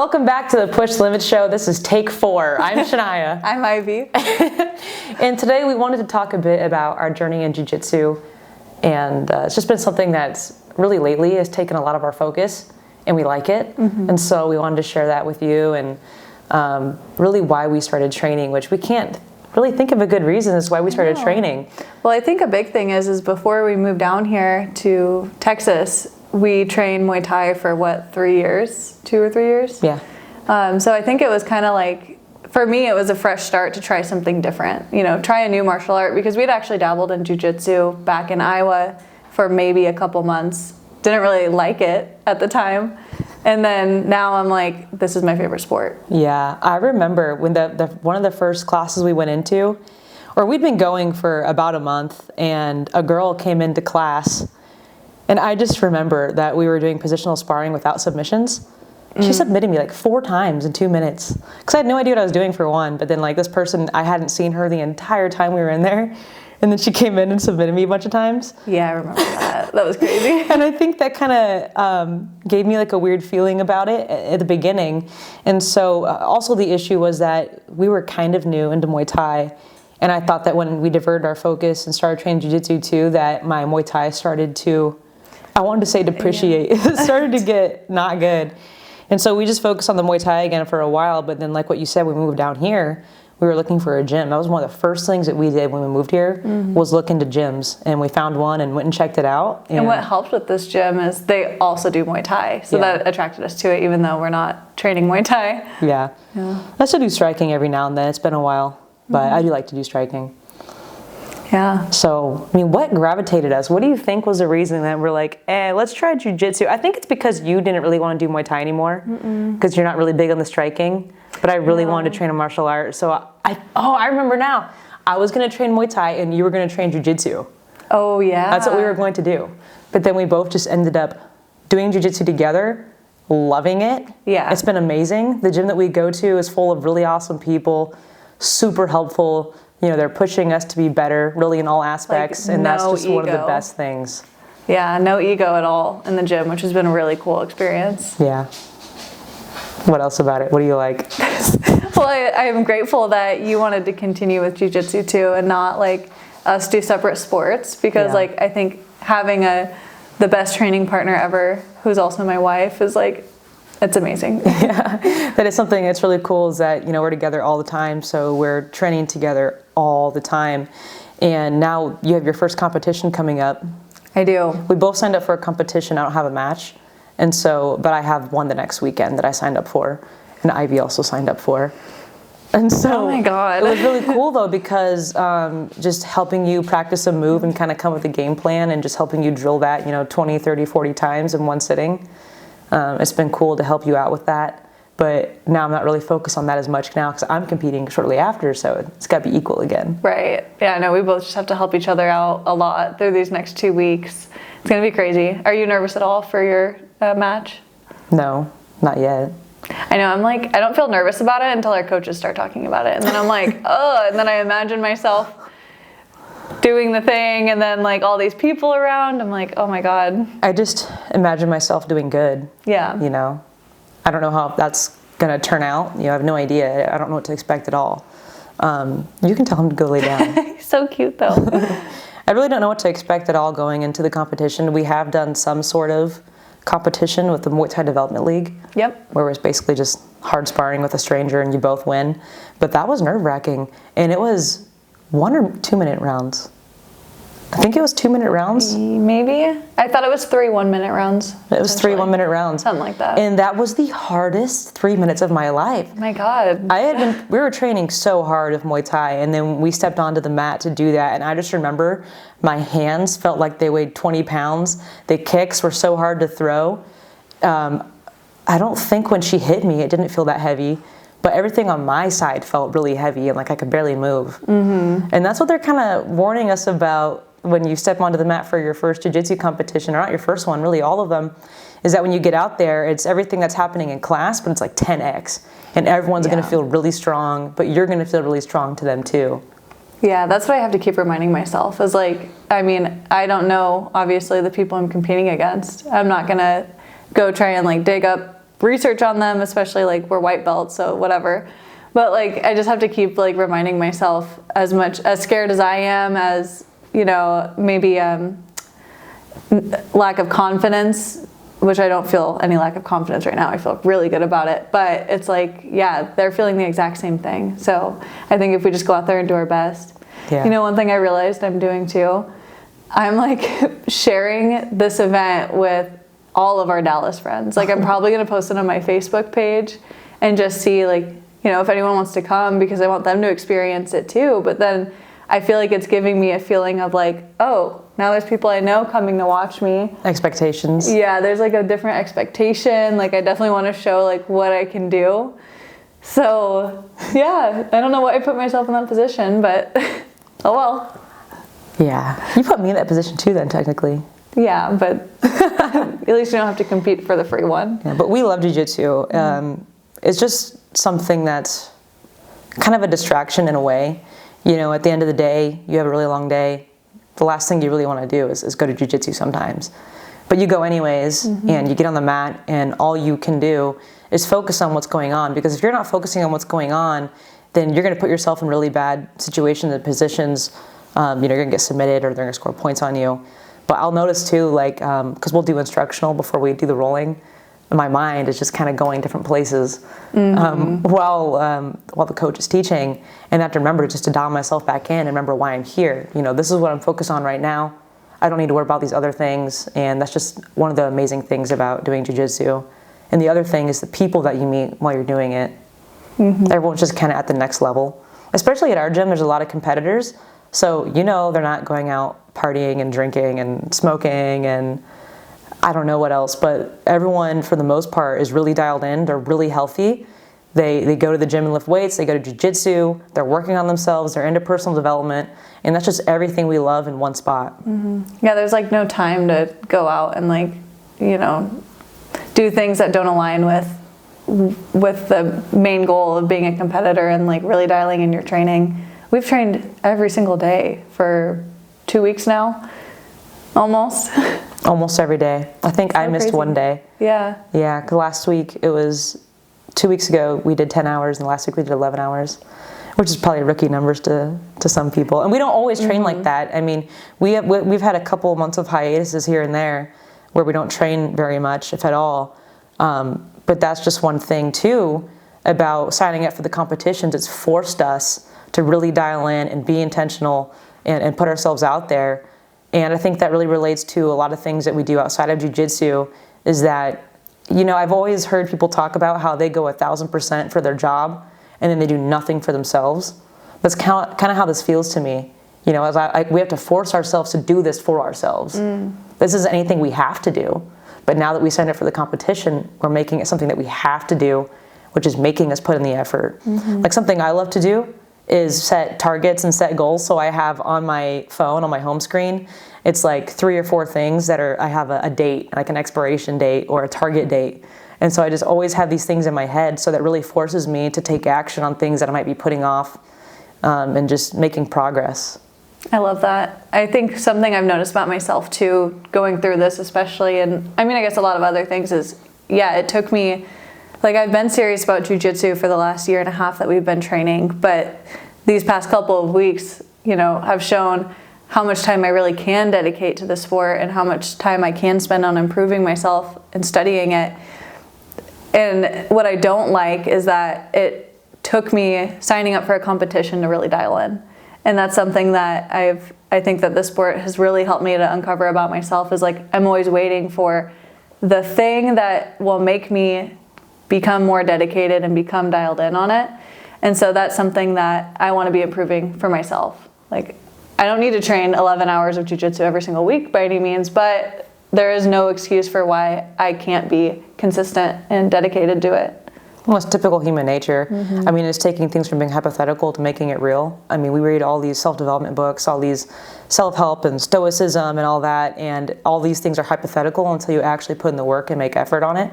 Welcome back to the Push Limits Show. This is take 4. I'm Shania. I'm Ivy. And today we wanted to talk a bit about our journey in Jiu Jitsu. And it's just been something that's really lately has taken a lot of our focus, and we like it. Mm-hmm. And so we wanted to share that with you and really why we started training, which we can't really think of a good reason as why we started training. Well, I think a big thing is before we moved down here to Texas, we trained Muay Thai for 3 years? 2 or 3 years? Yeah. So I think it was kind of like, for me, it was a fresh start to try something different. You know, try a new martial art, because we'd actually dabbled in Jiu Jitsu back in Iowa for maybe a couple months. Didn't really like it at the time. And then now I'm like, this is my favorite sport. Yeah, I remember when one of the first classes we went into, or we'd been going for about a month, and a girl came into class, and I just remember that we were doing positional sparring without submissions. She submitted me like 4 times in 2 minutes, because I had no idea what I was doing for one, but then like this person, I hadn't seen her the entire time we were in there. And then she came in and submitted me a bunch of times. Yeah, I remember that. That was crazy. And I think that kind of gave me like a weird feeling about it at the beginning. And so also the issue was that we were kind of new into Muay Thai. And I thought that when we diverted our focus and started training Jiu Jitsu too, that my Muay Thai started to, I wanted to say depreciate. Yeah. It started to get not good. And so we just focused on the Muay Thai again for a while. But then like what you said, when we moved down here, we were looking for a gym. That was one of the first things that we did when we moved here, was look into gyms. And we found one and went and checked it out. And what helped with this gym is they also do Muay Thai. So that attracted us to it, even though we're not training Muay Thai. Yeah. I still do striking every now and then. It's been a while, but I do like to do striking. Yeah. So, I mean, what gravitated us? What do you think was the reason that we're like, let's try Jiu Jitsu? I think it's because you didn't really want to do Muay Thai anymore, because you're not really big on the striking. But I really wanted to train a martial art. So I remember now. I was going to train Muay Thai and you were going to train Jiu Jitsu. Oh, yeah. That's what we were going to do. But then we both just ended up doing Jiu Jitsu together, loving it. Yeah. It's been amazing. The gym that we go to is full of really awesome people, super helpful. You know, they're pushing us to be better, really in all aspects. And that's just one of the best things. Yeah, no ego at all in the gym, which has been a really cool experience. Yeah. What else about it? What do you like? Well, I am grateful that you wanted to continue with Jiu Jitsu too, and not like us do separate sports, because like I think having the best training partner ever, who's also my wife, is like, it's amazing. Yeah, that is something that's really cool, is that, you know, we're together all the time, so we're training together all the time. And now you have your first competition coming up. I do. We both signed up for a competition. I don't have a match. And so, but I have one the next weekend that I signed up for, and Ivy also signed up for. And so, oh my God. It was really cool though, because just helping you practice a move and kind of come with a game plan, and just helping you drill that, you know, 20, 30, 40 times in one sitting. It's been cool to help you out with that. But now I'm not really focused on that as much now, because I'm competing shortly after, so it's got to be equal again. Right. Yeah, no, we both just have to help each other out a lot through these next 2 weeks. It's going to be crazy. Are you nervous at all for your match? No, not yet. I know, I'm like, I don't feel nervous about it until our coaches start talking about it. And then I'm like, oh, and then I imagine myself doing the thing, and then like all these people around. I'm like, oh my God. I just imagine myself doing good. Yeah. You know, I don't know how that's going to turn out. You know, I have no idea. I don't know what to expect at all. You can tell him to go lay down. He's so cute though. I really don't know what to expect at all going into the competition. We have done some sort of competition with the Muay Thai Development League. Yep. Where it was basically just hard sparring with a stranger and you both win. But that was nerve-wracking. And it was 1 or 2 minute rounds. I think it was 2 minute rounds. Maybe. I thought it was 3 1-minute rounds. It was 3 1 minute rounds. Something like that. And that was the hardest 3 minutes of my life. Oh my God. We were training so hard with Muay Thai, and then we stepped onto the mat to do that. And I just remember my hands felt like they weighed 20 pounds. The kicks were so hard to throw. I don't think when she hit me, it didn't feel that heavy. But everything on my side felt really heavy, and like I could barely move. And that's what they're kind of warning us about when you step onto the mat for your first jiu-jitsu competition, or not your first one, really all of them, is that when you get out there, it's everything that's happening in class, but it's like 10x. And everyone's going to feel really strong, but you're going to feel really strong to them too. Yeah, that's what I have to keep reminding myself, is like, I mean, I don't know, obviously, the people I'm competing against. I'm not going to go try and like dig up research on them, especially like we're white belts, so whatever. But like I just have to keep like reminding myself, as much as scared as I am, as maybe lack of confidence, which I don't feel any lack of confidence right now. I feel really good about it. But it's like, yeah, they're feeling the exact same thing. So I think if we just go out there and do our best. Yeah. One thing I realized I'm doing too, I'm like sharing this event with all of our Dallas friends. Like I'm probably going to post it on my Facebook page and just see like, if anyone wants to come, because I want them to experience it too. But then I feel like it's giving me a feeling of like, oh, now there's people I know coming to watch me. Expectations. Yeah, there's like a different expectation. Like I definitely want to show like what I can do. So yeah, I don't know why I put myself in that position, but oh well. Yeah, you put me in that position too then, technically. Yeah, but at least you don't have to compete for the free one. Yeah, but we love Jiu Jitsu. It's just something that's kind of a distraction in a way. At the end of the day, you have a really long day. The last thing you really want to do is go to Jiu Jitsu sometimes. But you go anyways, and you get on the mat, and all you can do is focus on what's going on. Because if you're not focusing on what's going on, then you're going to put yourself in really bad situations and positions. You're going to get submitted, or they're going to score points on you. But I'll notice too, like, because we'll do instructional before we do the rolling, my mind is just kind of going different places while the coach is teaching, and I have to remember just to dial myself back in and remember why I'm here. This is what I'm focused on right now. I don't need to worry about these other things, and that's just one of the amazing things about doing jiu-jitsu. And the other thing is the people that you meet while you're doing it. Everyone's just kind of at the next level. Especially at our gym, there's a lot of competitors, so they're not going out partying and drinking and smoking and I don't know what else, but everyone for the most part is really dialed in. They're really healthy. They go to the gym and lift weights. They go to jiu-jitsu. They're working on themselves. They're into personal development. And that's just everything we love in one spot. Yeah, there's like no time to go out and like, do things that don't align with the main goal of being a competitor and like really dialing in your training. We've trained every single day for 2 weeks now, almost. Almost every day. I think I missed crazy. One day. Yeah. Yeah, because last week, 2 weeks ago, we did 10 hours, and last week we did 11 hours, which is probably rookie numbers to some people. And we don't always train like that. I mean, we've had a couple of months of hiatuses here and there where we don't train very much, if at all. But that's just one thing, too, about signing up for the competitions. It's forced us to really dial in and be intentional and put ourselves out there. And I think that really relates to a lot of things that we do outside of jiu-jitsu, is that, I've always heard people talk about how they go 1,000% for their job and then they do nothing for themselves. That's kind of how this feels to me. We have to force ourselves to do this for ourselves. This isn't anything we have to do. But now that we signed up for the competition, we're making it something that we have to do, which is making us put in the effort. Like something I love to do is set targets and set goals. So I have on my phone, on my home screen, it's like 3 or 4 things that I have a date, like an expiration date or a target date. And so I just always have these things in my head, so that really forces me to take action on things that I might be putting off and just making progress. I love that. I think something I've noticed about myself too, going through this especially, and I guess a lot of other things is, it took me, like I've been serious about jiu-jitsu for the last 1.5 years that we've been training, but these past couple of weeks, have shown how much time I really can dedicate to the sport and how much time I can spend on improving myself and studying it. And what I don't like is that it took me signing up for a competition to really dial in. And that's something that I think that this sport has really helped me to uncover about myself, is like I'm always waiting for the thing that will make me become more dedicated and become dialed in on it. And so that's something that I want to be improving for myself. Like I don't need to train 11 hours of jiu-jitsu every single week by any means, but there is no excuse for why I can't be consistent and dedicated to it. Well, it's typical human nature. I mean, it's taking things from being hypothetical to making it real. I mean, we read all these self-development books, all these self-help and stoicism and all that, and all these things are hypothetical until you actually put in the work and make effort on it.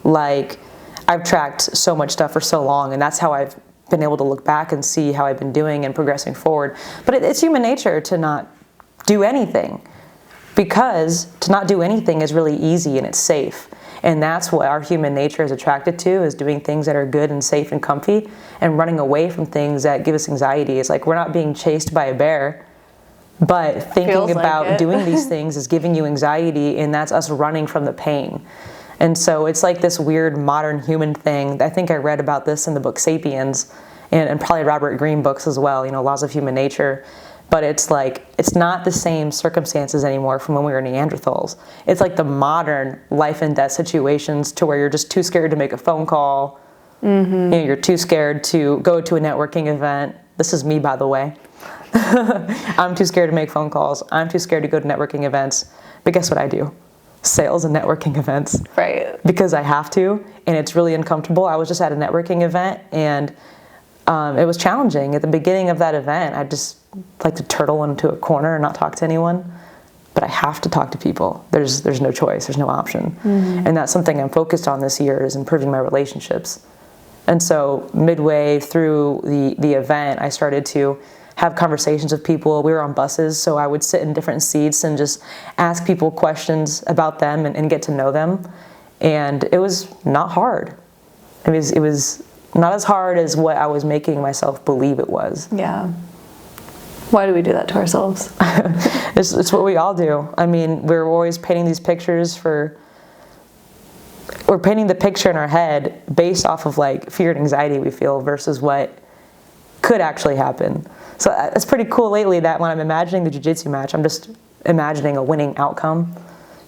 Like, I've tracked so much stuff for so long, and that's how I've been able to look back and see how I've been doing and progressing forward. But it's human nature to not do anything, because to not do anything is really easy and it's safe. And that's what our human nature is attracted to, is doing things that are good and safe and comfy, and running away from things that give us anxiety. It's like we're not being chased by a bear, but thinking about doing these things is giving you anxiety, and that's us running from the pain. And so it's like this weird modern human thing. I think I read about this in the book Sapiens, and probably Robert Greene books as well, Laws of Human Nature. But it's like, it's not the same circumstances anymore from when we were Neanderthals. It's like the modern life and death situations to where you're just too scared to make a phone call. You're too scared to go to a networking event. This is me, by the way. I'm too scared to make phone calls. I'm too scared to go to networking events. But guess what I do? Sales and networking events. Right. Because I have to, and it's really uncomfortable. I was just at a networking event, and it was challenging. At the beginning of that event, I just like to turtle into a corner and not talk to anyone. But I have to talk to people. There's no choice. There's no option. And that's something I'm focused on this year, is improving my relationships. And so midway through the event, I started to have conversations with people. We were on buses, so I would sit in different seats and just ask people questions about them and get to know them. And it was not hard. It was not as hard as what I was making myself believe it was. Yeah. Why do we do that to ourselves? It's what we all do. I mean, we're always painting these pictures we're painting the picture in our head based off of like fear and anxiety we feel versus what could actually happen. So it's pretty cool lately that when I'm imagining the jiu-jitsu match, I'm just imagining a winning outcome.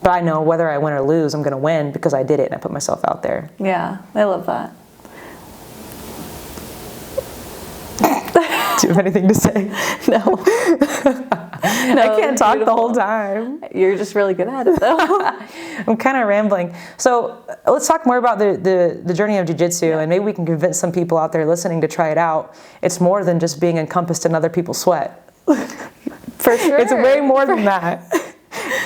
But I know whether I win or lose, I'm going to win because I did it and I put myself out there. Yeah, I love that. Do you have anything to say? No. I can't talk the whole time. You're just really good at it, though. I'm kind of rambling. So let's talk more about the journey of jiu-jitsu, and maybe we can convince some people out there listening to try it out. It's more than just being encompassed in other people's sweat. For sure. It's way more than that.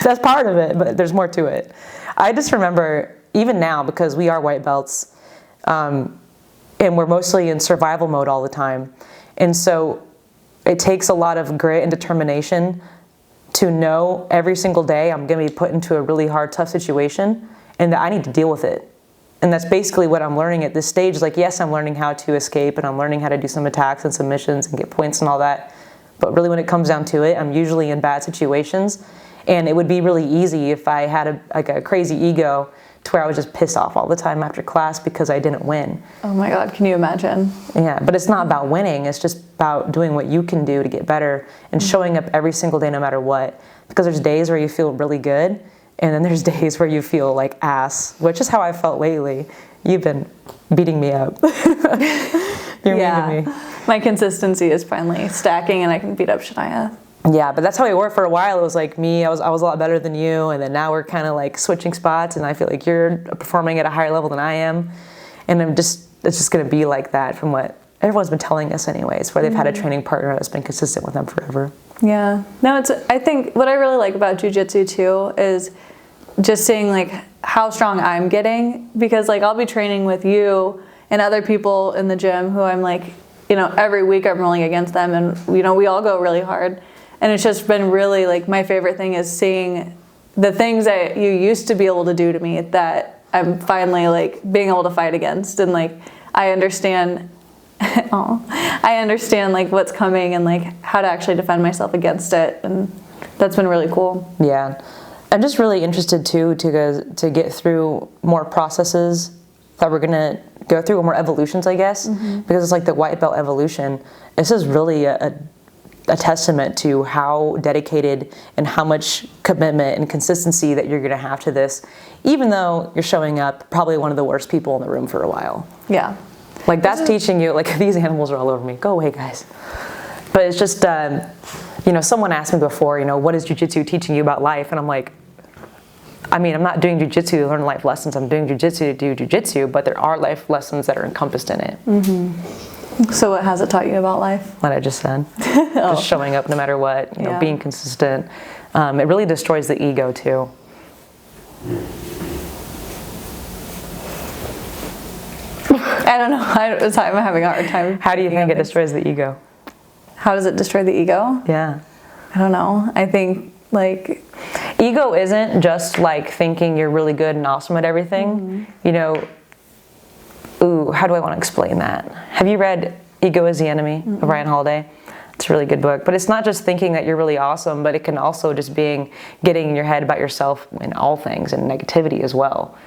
That's part of it, but there's more to it. I just remember, even now, because we are white belts, and we're mostly in survival mode all the time, and so it takes a lot of grit and determination to know every single day I'm going to be put into a really hard, tough situation, and that I need to deal with it. And that's basically what I'm learning at this stage. Like, yes, I'm learning how to escape, and I'm learning how to do some attacks and submissions and get points and all that. But really, when it comes down to it, I'm usually in bad situations. And it would be really easy if I had a crazy ego to where I was just pissed off all the time after class because I didn't win. Oh my God, can you imagine? Yeah, but it's not about winning. It's just about doing what you can do to get better and showing up every single day no matter what. Because there's days where you feel really good, and then there's days where you feel like ass, which is how I felt lately. You've been beating me up. You're mean to me. My consistency is finally stacking, and I can beat up Shania. Yeah, but that's how we were for a while. It was like me, I was a lot better than you, and then now we're kind of like switching spots, and I feel like you're performing at a higher level than I am, and it's just going to be like that from what everyone's been telling us anyways, where they've had a training partner that's been consistent with them forever. Yeah, no, I think what I really like about jiu-jitsu too is just seeing like how strong I'm getting, because like I'll be training with you and other people in the gym who I'm like, every week I'm rolling against them, and we all go really hard. And it's just been really, like, my favorite thing is seeing the things that you used to be able to do to me that I'm finally, like, being able to fight against. And, like, I understand, like, what's coming and, like, how to actually defend myself against it. And that's been really cool. Yeah. I'm just really interested, too, to get through more processes that we're going to go through, or more evolutions, I guess. Because it's like the white belt evolution. This is really a testament to how dedicated and how much commitment and consistency that you're going to have to this, even though you're showing up probably one of the worst people in the room for a while. Yeah. Like, that's teaching you, like, these animals are all over me. Go away, guys. But it's just, someone asked me before, what is jiu-jitsu teaching you about life? And I'm like, I mean, I'm not doing jiu-jitsu to learn life lessons. I'm doing jiu-jitsu to do jiu-jitsu, but there are life lessons that are encompassed in it. So what has it taught you about life? What I just said. Just showing up no matter what, being consistent. It really destroys the ego too. I don't know. I'm having a hard time. How do you think it destroys the ego? How does it destroy the ego? Yeah. I don't know. I think like ego isn't just like thinking you're really good and awesome at everything. You know, how do I want to explain that? Have you read Ego is the Enemy of Ryan Holiday? It's a really good book, but it's not just thinking that you're really awesome, but it can also just getting in your head about yourself in all things, and negativity as well.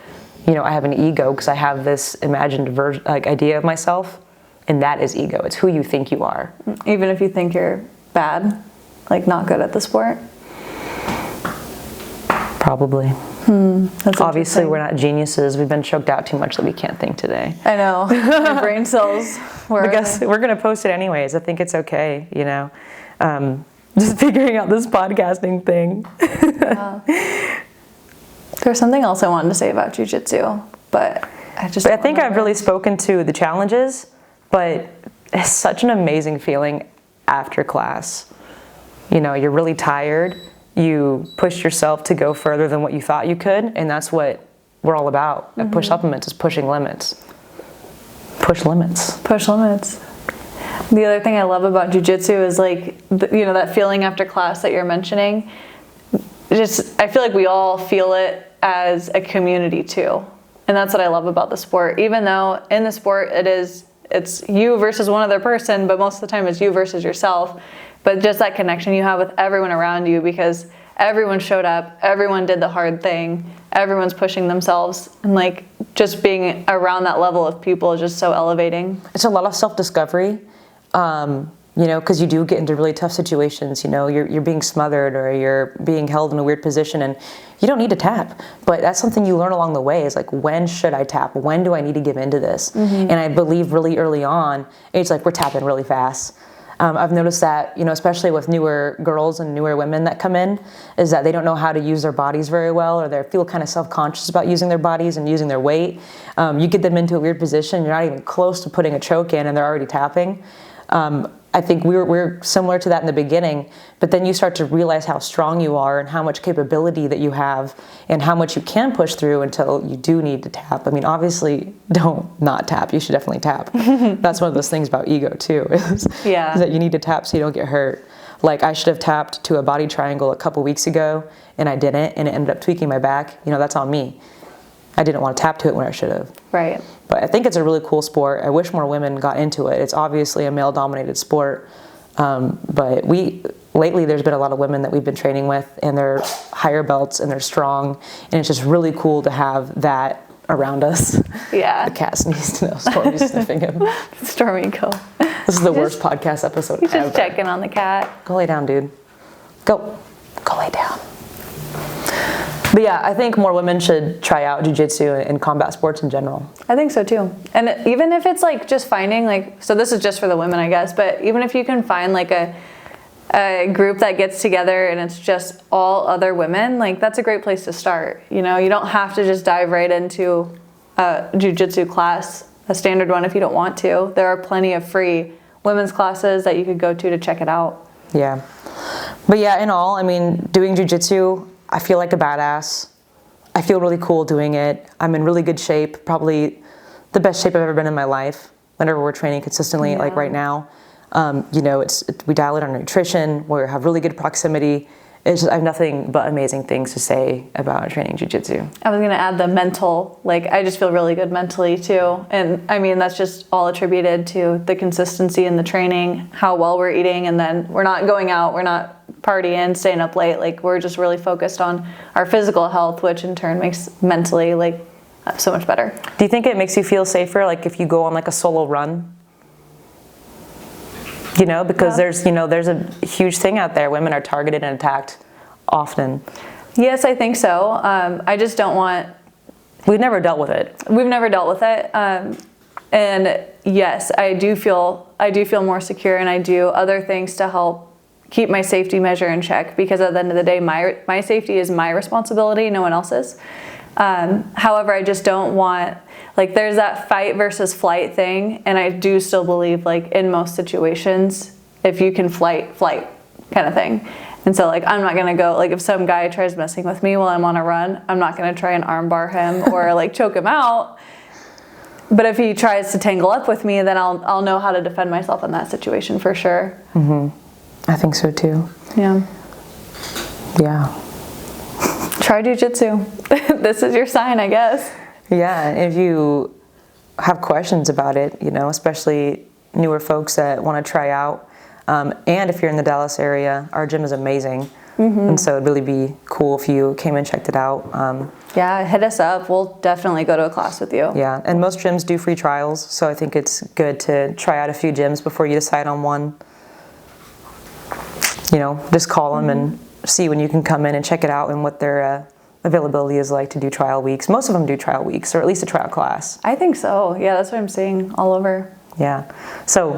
You know, I have an ego because I have this imagined idea of myself, and that is ego. It's who you think you are. Even if you think you're bad, like not good at the sport? Probably. That's Obviously, we're not geniuses. We've been choked out too much that we can't think today. I know. My brain cells. I guess we're going to post it anyways. I think it's okay, you know. Just figuring out this podcasting thing. There's something else I wanted to say about Jiu Jitsu, but I think I've really spoken to the challenges, but it's such an amazing feeling after class. You know, you're really tired. You push yourself to go further than what you thought you could, and that's what we're all about. Push supplements is pushing limits. Push limits. Push limits. The other thing I love about jiu-jitsu is like, you know, that feeling after class that you're mentioning. I feel like we all feel it as a community too. And that's what I love about the sport. Even though in the sport it's you versus one other person, but most of the time it's you versus yourself. But just that connection you have with everyone around you, because everyone showed up, everyone did the hard thing, everyone's pushing themselves, and like just being around that level of people is just so elevating. It's a lot of self-discovery, you know, because you do get into really tough situations. You know, you're being smothered or you're being held in a weird position, and you don't need to tap. But that's something you learn along the way, is like, when should I tap? When do I need to give into this? And I believe really early on, it's like we're tapping really fast. I've noticed that, you know, especially with newer girls and newer women that come in, is that they don't know how to use their bodies very well, or they feel kind of self-conscious about using their bodies and using their weight. You get them into a weird position, you're not even close to putting a choke in, and they're already tapping. I think we're similar to that in the beginning, but then you start to realize how strong you are and how much capability that you have and how much you can push through until you do need to tap. I mean, obviously, don't not tap. You should definitely tap. That's one of those things about ego too, is that you need to tap so you don't get hurt. Like, I should have tapped to a body triangle a couple weeks ago, and I didn't, and it ended up tweaking my back. You know, that's on me. I didn't want to tap to it when I should have. Right. But I think it's a really cool sport. I wish more women got into it. It's obviously a male-dominated sport, but lately there's been a lot of women that we've been training with, and they're higher belts and they're strong, and it's just really cool to have that around us. Yeah. The cat sneezed. No, Stormy's sniffing him. Stormy, go. This is the worst podcast episode He's ever. just checking on the cat. Go lay down, dude. Go lay down. But yeah, I think more women should try out jiu-jitsu and combat sports in general. I think so too. And even if it's like just finding like, so this is just for the women, I guess, but even if you can find like a group that gets together and it's just all other women, like that's a great place to start. You know, you don't have to just dive right into a jiu-jitsu class, a standard one, if you don't want to. There are plenty of free women's classes that you could go to check it out. Yeah. But yeah, in all, I mean, doing jiu-jitsu, I feel like a badass. I feel really cool doing it. I'm in really good shape, probably the best shape I've ever been in my life. Whenever we're training consistently, like right now, you know, we dial in on nutrition. We have really good proximity. It's just, I have nothing but amazing things to say about training jiu-jitsu. I was gonna add the mental, like I just feel really good mentally too. And I mean, that's just all attributed to the consistency in the training, how well we're eating, and then we're not going out, we're not partying, staying up late. Like we're just really focused on our physical health, which in turn makes mentally like so much better. Do you think it makes you feel safer, like if you go on like a solo run? You know, because there's a huge thing out there. Women are targeted and attacked often. Yes, I think so. I just don't want... We've never dealt with it. We've never dealt with it. And yes, I do feel more secure, and I do other things to help keep my safety measure in check, because at the end of the day, my safety is my responsibility, no one else's. However, I just don't want, like, there's that fight versus flight thing, and I do still believe, like, in most situations, if you can flight kind of thing. And so, like, I'm not gonna go, like, if some guy tries messing with me while I'm on a run, I'm not gonna try and armbar him or like choke him out. But if he tries to tangle up with me, then I'll know how to defend myself in that situation for sure. Mm-hmm. I think so too. Yeah. Yeah. try jiu-jitsu. This is your sign, I guess. Yeah, and if you have questions about it, especially newer folks that want to try out, and if you're in the Dallas area, our gym is amazing. And so it'd really be cool if you came and checked it out. Yeah, hit us up. We'll definitely go to a class with you. Yeah, and most gyms do free trials, so I think it's good to try out a few gyms before you decide on one. Just call them and see when you can come in and check it out and what their availability is like to do trial weeks. Most of them do trial weeks, or at least a trial class. I think so. Yeah, that's what I'm seeing all over. Yeah. So,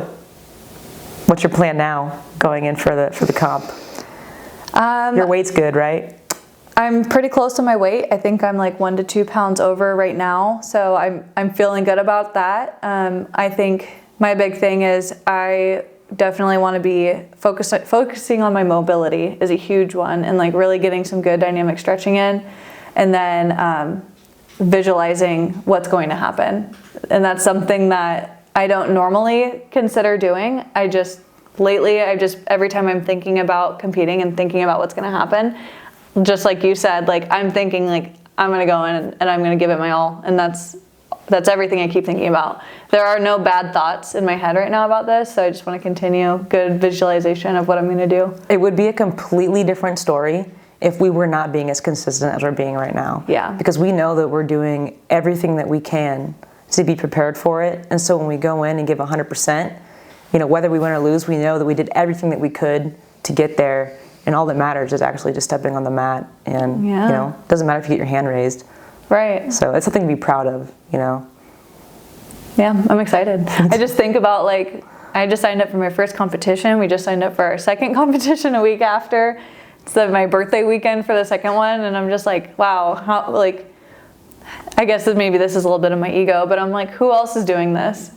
what's your plan now going in for the comp? Your weight's good, right? I'm pretty close to my weight. I think I'm like 1 to 2 pounds over right now, so I'm feeling good about that. I think my big thing is I definitely want to be focusing on my mobility is a huge one, and like really getting some good dynamic stretching in, and then visualizing what's going to happen. And that's something that I don't normally consider doing. Lately, every time I'm thinking about competing and thinking about what's going to happen, just like you said, like I'm thinking like I'm going to go in and I'm going to give it my all, and that's everything I keep thinking about. There are no bad thoughts in my head right now about this, so I just want to continue good visualization of what I'm going to do. It would be a completely different story if we were not being as consistent as we're being right now. Yeah. Because we know that we're doing everything that we can to be prepared for it, and so when we go in and give 100%, whether we win or lose, we know that we did everything that we could to get there, and all that matters is actually just stepping on the mat, and it doesn't matter if you get your hand raised. Right. So it's something to be proud of, Yeah, I'm excited. I just think about I just signed up for my first competition. We just signed up for our second competition a week after. It's my birthday weekend for the second one, and I'm just like, wow, how I guess maybe this is a little bit of my ego, but I'm like, who else is doing this?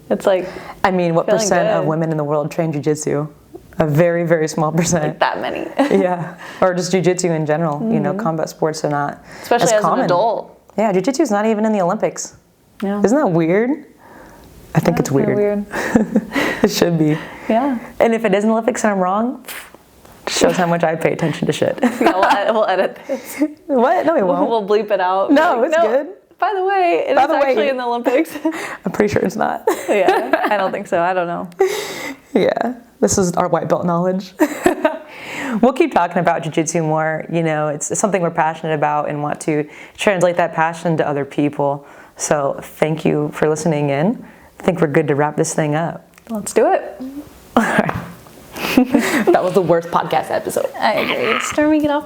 It's like, I mean, what percent of women in the world train jiu-jitsu? A very, very small percent. Like that many. Yeah, or just jiu-jitsu in general. Combat sports are not especially as common. An adult. Yeah, jiu-jitsu is not even in the Olympics. Yeah. Isn't that weird? I think it's weird. It should be. Yeah. And if it is in the Olympics and I'm wrong, it shows how much I pay attention to shit. Yeah, we'll edit this. What? No, we won't. We'll bleep it out. No, it's good. By the way, it is actually in the Olympics. I'm pretty sure it's not. Yeah, I don't think so. I don't know. Yeah, this is our white belt knowledge. We'll keep talking about jiu-jitsu more. It's something we're passionate about and want to translate that passion to other people. So thank you for listening in. I think we're good to wrap this thing up. Let's do it. All right. That was the worst podcast episode. I agree. Stormy, get off